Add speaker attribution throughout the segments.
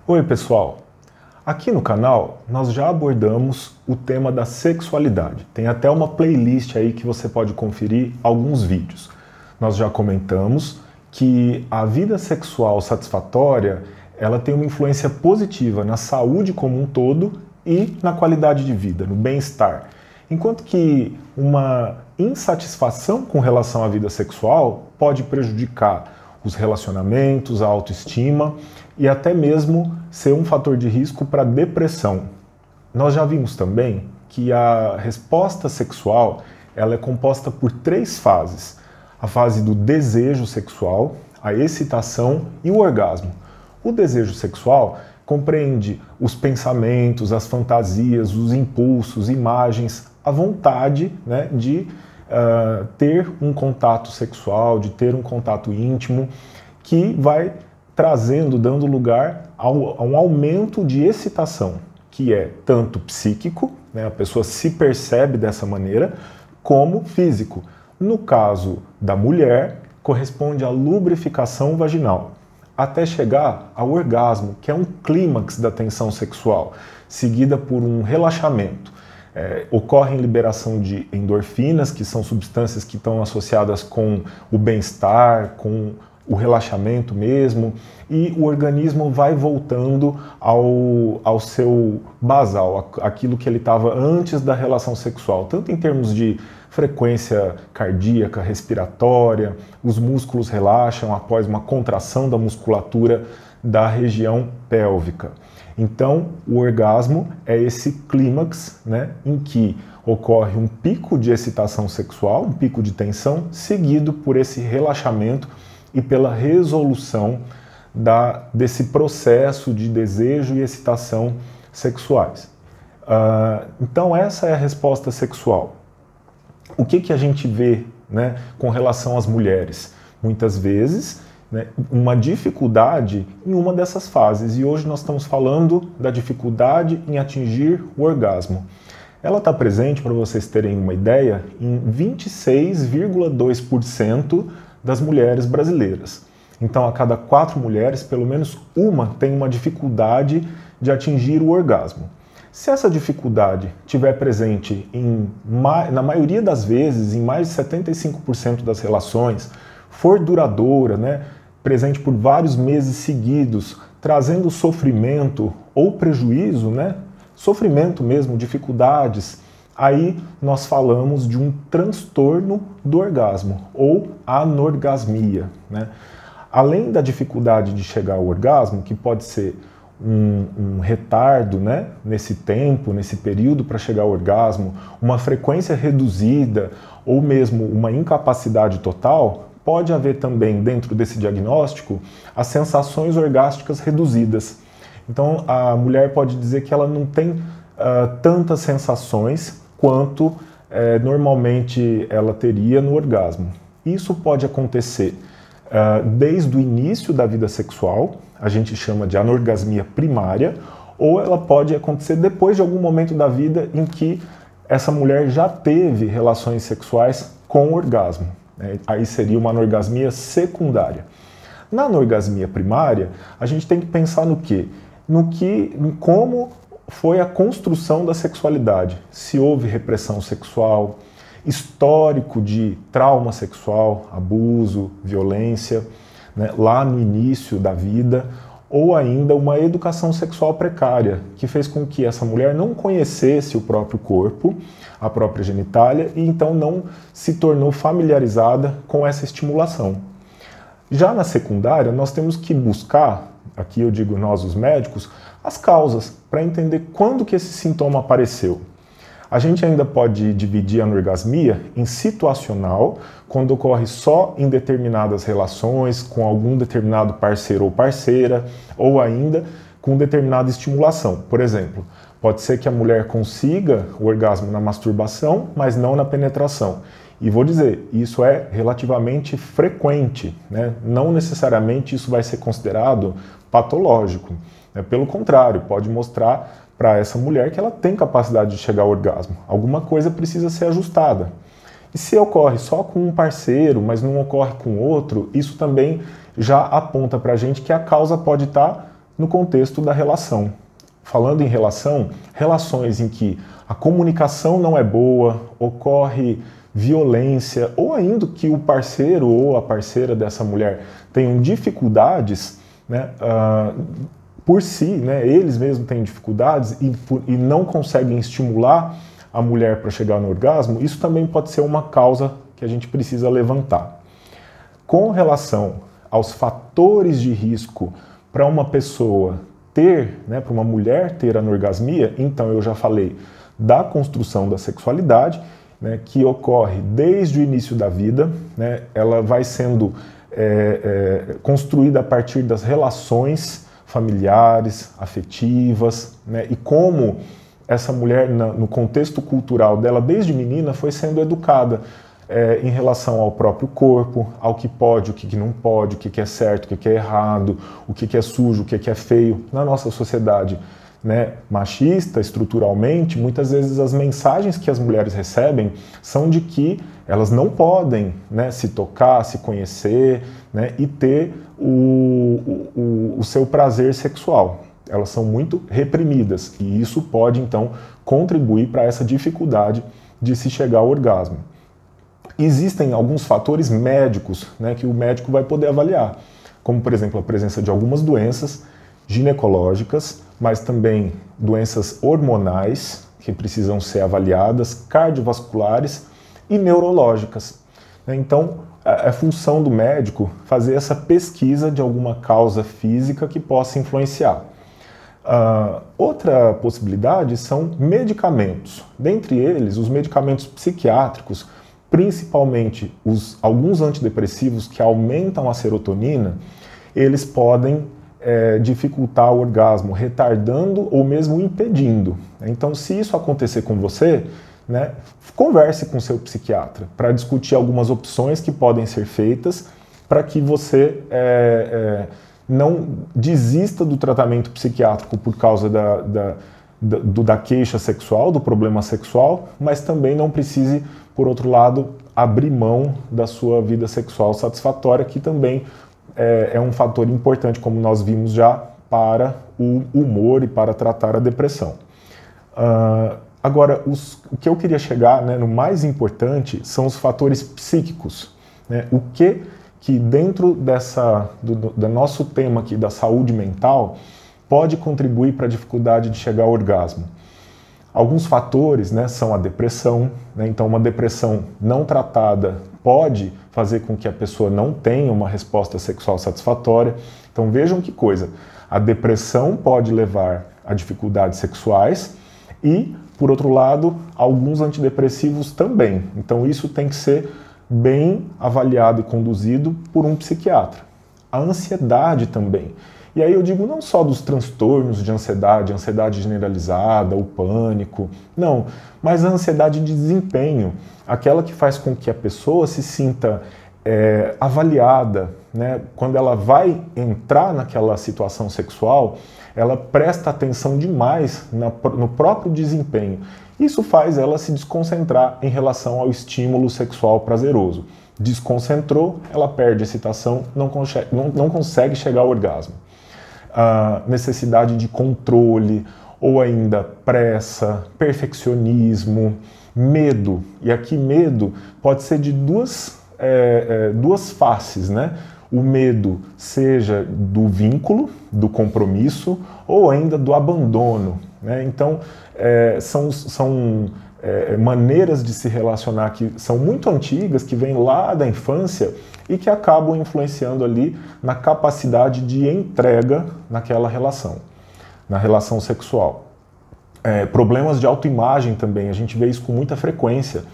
Speaker 1: Oi, pessoal! Aqui no canal nós já abordamos o tema da sexualidade. Tem até uma playlist aí que você pode conferir alguns vídeos. Nós já comentamos que a vida sexual satisfatória ela tem uma influência positiva na saúde como um todo e na qualidade de vida, no bem-estar. Enquanto que uma insatisfação com relação à vida sexual pode prejudicar os relacionamentos, a autoestima e até mesmo ser um fator de risco para depressão. Nós já vimos também que a resposta sexual ela é composta por três fases: a fase do desejo sexual, a excitação e o orgasmo. O desejo sexual compreende os pensamentos, as fantasias, os impulsos, imagens, a vontade, de ter um contato sexual, de ter um contato íntimo, que vai trazendo, dando lugar a um aumento de excitação, que é tanto psíquico, a pessoa se percebe dessa maneira, como físico. No caso da mulher, corresponde à lubrificação vaginal, até chegar ao orgasmo, que é um clímax da tensão sexual, seguida por um relaxamento. Ocorre liberação de endorfinas, que são substâncias que estão associadas com o bem-estar, com o relaxamento mesmo, e o organismo vai voltando ao seu basal, aquilo que ele estava antes da relação sexual, tanto em termos de frequência cardíaca, respiratória, os músculos relaxam após uma contração da musculatura da região pélvica. Então, o orgasmo é esse clímax, em que ocorre um pico de excitação sexual, um pico de tensão, seguido por esse relaxamento e pela resolução desse processo de desejo e excitação sexuais. Então, essa é a resposta sexual. O que a gente vê, com relação às mulheres? Muitas vezes, uma dificuldade em uma dessas fases, e hoje nós estamos falando da dificuldade em atingir o orgasmo. Ela está presente, para vocês terem uma ideia, em 26,2% das mulheres brasileiras. Então, a cada 4 mulheres, pelo menos uma tem uma dificuldade de atingir o orgasmo. Se essa dificuldade estiver presente na maioria das vezes, em mais de 75% das relações, for duradoura, presente por vários meses seguidos, trazendo sofrimento ou prejuízo, sofrimento mesmo, dificuldades, aí nós falamos de um transtorno do orgasmo ou anorgasmia. Além da dificuldade de chegar ao orgasmo, que pode ser um retardo nesse tempo, nesse período para chegar ao orgasmo, uma frequência reduzida ou mesmo uma incapacidade total, pode haver também, dentro desse diagnóstico, as sensações orgásticas reduzidas. Então, a mulher pode dizer que ela não tem tantas sensações quanto normalmente ela teria no orgasmo. Isso pode acontecer desde o início da vida sexual, a gente chama de anorgasmia primária, ou ela pode acontecer depois de algum momento da vida em que essa mulher já teve relações sexuais com orgasmo. Aí seria uma anorgasmia secundária. Na anorgasmia primária, a gente tem que pensar no quê? Em como foi a construção da sexualidade. Se houve repressão sexual, histórico de trauma sexual, abuso, violência, lá no início da vida, ou ainda uma educação sexual precária, que fez com que essa mulher não conhecesse o próprio corpo, a própria genitália, e então não se tornou familiarizada com essa estimulação. Já na secundária, nós temos que buscar, aqui eu digo nós os médicos, as causas, para entender quando que esse sintoma apareceu. A gente ainda pode dividir a anorgasmia em situacional, quando ocorre só em determinadas relações, com algum determinado parceiro ou parceira, ou ainda com determinada estimulação. Por exemplo, pode ser que a mulher consiga o orgasmo na masturbação, mas não na penetração. E vou dizer, isso é relativamente frequente, Não necessariamente isso vai ser considerado patológico. Pelo contrário, pode mostrar para essa mulher que ela tem capacidade de chegar ao orgasmo. Alguma coisa precisa ser ajustada. E se ocorre só com um parceiro, mas não ocorre com outro, isso também já aponta para a gente que a causa pode estar no contexto da relação. Falando em relação, relações em que a comunicação não é boa, ocorre violência, ou ainda que o parceiro ou a parceira dessa mulher tenham dificuldades, né, por si, né, eles mesmos têm dificuldades e não conseguem estimular a mulher para chegar no orgasmo, isso também pode ser uma causa que a gente precisa levantar. Com relação aos fatores de risco para uma pessoa ter, né, para uma mulher ter anorgasmia, então eu já falei da construção da sexualidade, né, que ocorre desde o início da vida, né, ela vai sendo construída a partir das relações familiares, afetivas, né, e como essa mulher, no contexto cultural dela, desde menina, foi sendo educada em relação ao próprio corpo, ao que pode, o que não pode, o que é certo, o que é errado, o que é sujo, o que é feio. Na nossa sociedade, né, machista, estruturalmente, muitas vezes as mensagens que as mulheres recebem são de que elas não podem, né, se tocar, se conhecer, né, e ter o seu prazer sexual. Elas são muito reprimidas e isso pode, então, contribuir para essa dificuldade de se chegar ao orgasmo. Existem alguns fatores médicos, né, que o médico vai poder avaliar, como, por exemplo, a presença de algumas doenças ginecológicas, mas também doenças hormonais, que precisam ser avaliadas, cardiovasculares e neurológicas. Então, é função do médico fazer essa pesquisa de alguma causa física que possa influenciar. Outra possibilidade são medicamentos. Dentre eles, os medicamentos psiquiátricos, principalmente alguns antidepressivos que aumentam a serotonina, eles podem dificultar o orgasmo, retardando ou mesmo impedindo. Então, se isso acontecer com você, né, converse com seu psiquiatra para discutir algumas opções que podem ser feitas para que você não desista do tratamento psiquiátrico por causa da queixa sexual, do problema sexual, mas também não precise, por outro lado, abrir mão da sua vida sexual satisfatória, que também é um fator importante, como nós vimos já, para o humor e para tratar a depressão. Agora, o que eu queria chegar, né, no mais importante são os fatores psíquicos. Né? O que dentro do nosso tema aqui da saúde mental pode contribuir para a dificuldade de chegar ao orgasmo. Alguns fatores, né, são a depressão, né? Então uma depressão não tratada pode fazer com que a pessoa não tenha uma resposta sexual satisfatória. Então vejam que coisa, a depressão pode levar a dificuldades sexuais e, por outro lado, alguns antidepressivos também. Então isso tem que ser bem avaliado e conduzido por um psiquiatra. A ansiedade também. E aí eu digo não só dos transtornos de ansiedade, ansiedade generalizada, o pânico, não, mas a ansiedade de desempenho, aquela que faz com que a pessoa se sinta avaliada, né? Quando ela vai entrar naquela situação sexual, ela presta atenção demais no próprio desempenho. Isso faz ela se desconcentrar em relação ao estímulo sexual prazeroso. Desconcentrou, ela perde a excitação, não consegue chegar ao orgasmo. A necessidade de controle, ou ainda pressa, perfeccionismo, medo. E aqui medo pode ser de duas faces, né? O medo seja do vínculo, do compromisso, ou ainda do abandono, né? Então, são maneiras de se relacionar que são muito antigas, que vêm lá da infância e que acabam influenciando ali na capacidade de entrega naquela relação, na relação sexual. Problemas de autoimagem também, a gente vê isso com muita frequência.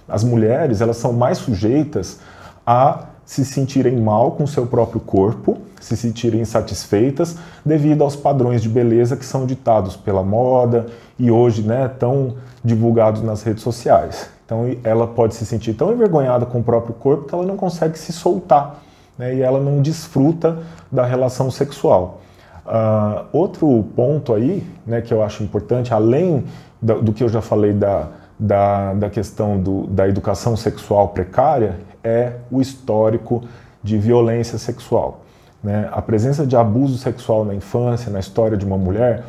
Speaker 1: As mulheres, elas são mais sujeitas a se sentirem mal com o seu próprio corpo, se sentirem insatisfeitas devido aos padrões de beleza que são ditados pela moda e hoje, né, tão divulgados nas redes sociais. Então ela pode se sentir tão envergonhada com o próprio corpo que ela não consegue se soltar, né, e ela não desfruta da relação sexual. Outro ponto aí, né, que eu acho importante, além do que eu já falei da questão da educação sexual precária, é o histórico de violência sexual. né, a presença de abuso sexual na infância, na história de uma mulher,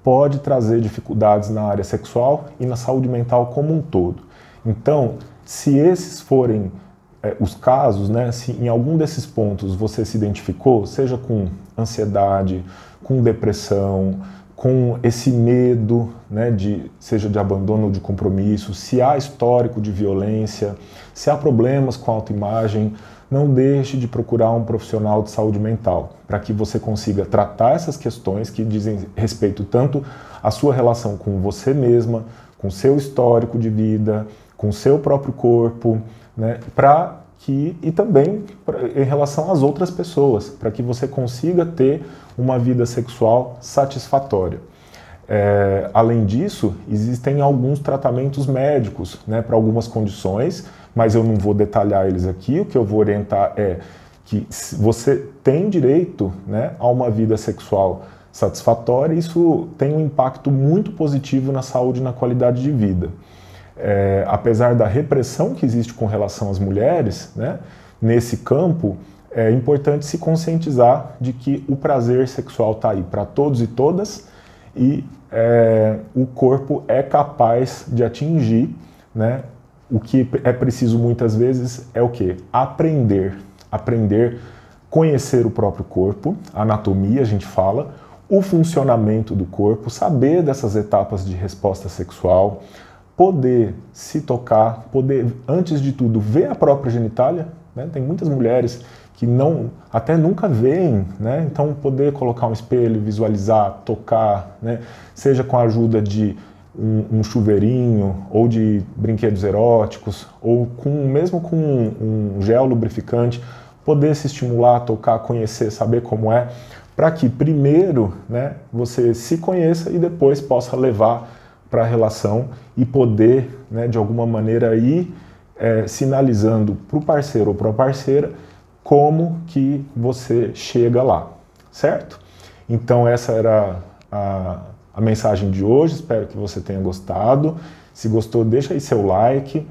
Speaker 1: pode trazer dificuldades na área sexual e na saúde mental como um todo. Então, se esses forem os casos, né, se em algum desses pontos você se identificou, seja com ansiedade, com depressão, com esse medo, né, seja de abandono ou de compromisso, se há histórico de violência, se há problemas com a autoimagem, não deixe de procurar um profissional de saúde mental, para que você consiga tratar essas questões que dizem respeito tanto à sua relação com você mesma, com seu histórico de vida, com seu próprio corpo, né, e também em relação às outras pessoas, para que você consiga ter uma vida sexual satisfatória. Além disso, existem alguns tratamentos médicos, né, para algumas condições, mas eu não vou detalhar eles aqui. O que eu vou orientar é que você tem direito, né, a uma vida sexual satisfatória, e isso tem um impacto muito positivo na saúde e na qualidade de vida. Apesar da repressão que existe com relação às mulheres, né, nesse campo, é importante se conscientizar de que o prazer sexual está aí para todos e todas, e o corpo é capaz de atingir, né? O que é preciso muitas vezes é o quê? Aprender, conhecer o próprio corpo, a anatomia a gente fala, o funcionamento do corpo, saber dessas etapas de resposta sexual, poder se tocar, poder, antes de tudo, ver a própria genitália, né? Tem muitas mulheres que até nunca veem, né? Então poder colocar um espelho, visualizar, tocar, né? Seja com a ajuda de um chuveirinho, ou de brinquedos eróticos, ou mesmo com um gel lubrificante, poder se estimular, tocar, conhecer, saber como é, para que primeiro, né, você se conheça e depois possa levar para a relação e poder, né, de alguma maneira ir sinalizando para o parceiro ou para a parceira como que você chega lá, certo? Então essa era a mensagem de hoje, espero que você tenha gostado. Se gostou, deixa aí seu like,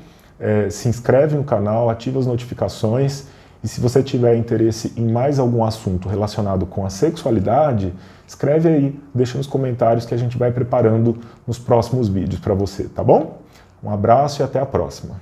Speaker 1: se inscreve no canal, ativa as notificações, e se você tiver interesse em mais algum assunto relacionado com a sexualidade, escreve aí, deixa nos comentários que a gente vai preparando nos próximos vídeos para você, tá bom? Um abraço e até a próxima.